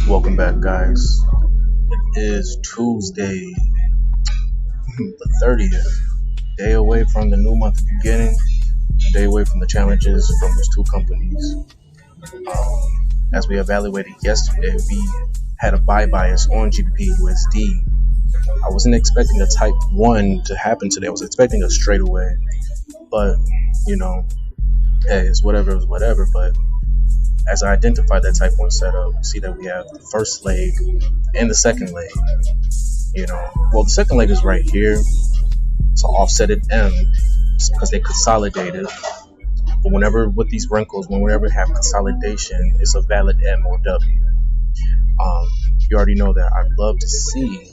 Welcome back, guys. It is Tuesday, the 30th, day away from the new month beginning, day away from the challenges from those two companies. As we evaluated yesterday, we had a buy bias on GBP USD. I wasn't expecting a type 1 to happen today. I was expecting a straightaway, but hey, it's whatever, but as I identified that type 1 setup, you see that we have the first leg and the second leg. The second leg is right here. It's an offsetted M because they consolidated. But whenever with these wrinkles, whenever we have consolidation, it's a valid M or W. You already know that I'd love to see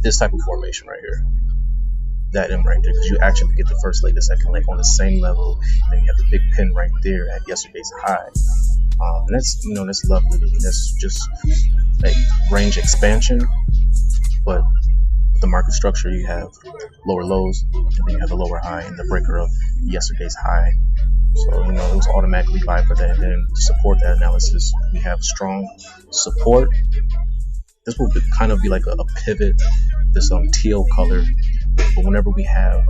this type of formation right here. That M right there, because you actually get the first leg, the second leg on the same level. Then you have the big pin right there at yesterday's high, and that's lovely. That's just like range expansion. But with the market structure, you have lower lows, and then you have the lower high and the breaker of yesterday's high. So it was automatically buy for that. And then to support that analysis, we have strong support. This will kind of be like a pivot. This teal color. But whenever we have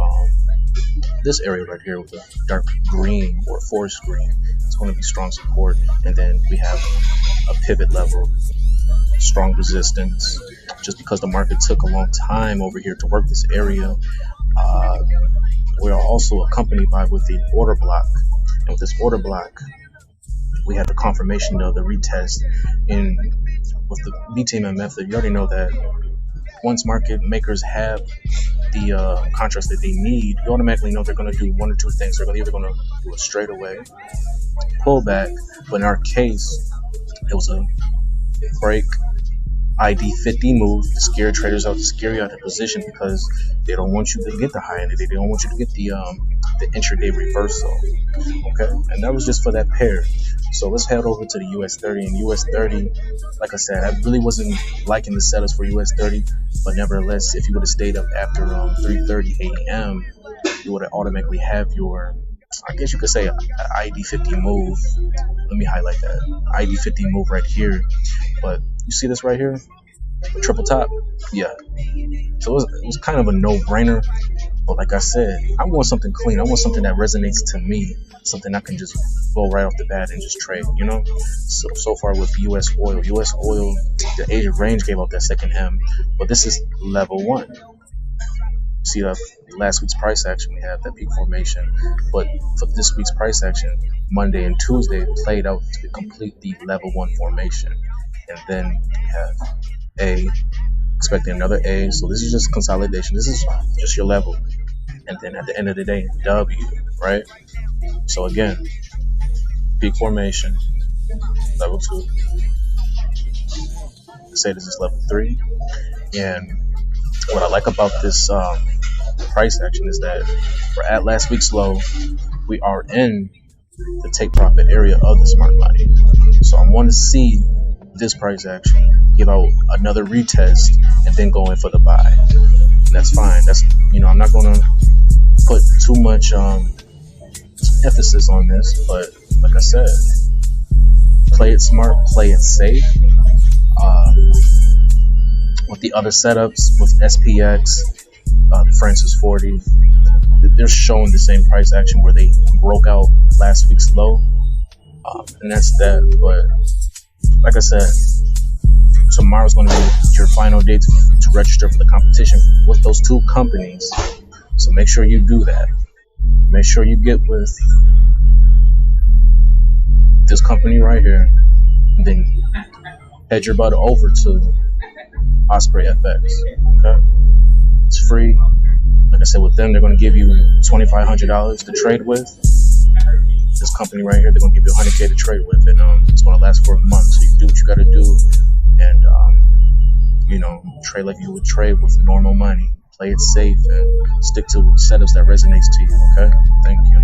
this area right here with a dark green or forest green, it's going to be strong support. And then we have a pivot level, strong resistance. Just because the market took a long time over here to work this area, we are also accompanied by with the order block. And with this order block, we have the confirmation of the retest with the BTMM method. You already know that once market makers have the contracts that they need, you automatically know they're going to do one or two things. They're either going to do a straightaway pullback, but in our case, it was a break ID 50 move to scare traders out, to scare you out of position, because they don't want you to get the high end of the day. They don't want you to get the intraday reversal. Okay, and that was just for that pair. So let's head over to the US 30. And US 30, like I said, I really wasn't liking the setups for US 30, but nevertheless, if you would have stayed up after 3:30 a.m., you would have automatically have your, I guess you could say, ID 50 move. Let me highlight that ID 50 move right here. But you see this right here, the triple top? Yeah. So it was kind of a no-brainer. But like I said, I want something clean. I want something that resonates to me, something I can just go right off the bat and just trade. So far with US oil, the Asia range gave out that second M, but this is level 1. See that last week's price action, we had that peak formation, but for this week's price action, Monday and Tuesday played out to complete the level 1 formation. And then we have A, expecting another A. So this is just consolidation. This is just your level. And then at the end of the day, W, right? So again, peak formation, level 2. Say this is level 3. And what I like about this price action is that we're at last week's low. We are in the take profit area of the smart money. So I want to see this price action give out another retest and then go in for the buy. And that's fine. That's I'm not going to put too much emphasis on this, but like I said, play it smart, play it safe. With the other setups, with SPX, the Francis 40, they're showing the same price action where they broke out last week's low, and that's that. But like I said, tomorrow's going to be your final day to register for the competition with those two companies. So make sure you do that. Make sure you get with this company right here, and then head your butt over to Osprey FX. Okay, it's free. Like I said, with them, they're going to give you $2,500 to trade with. This company right here, they're going to give you $100K to trade with, and it's going to last for a month. So you do what you got to do, and trade like you would trade with normal money. Play it safe and stick to setups that resonates to you. Okay, thank you.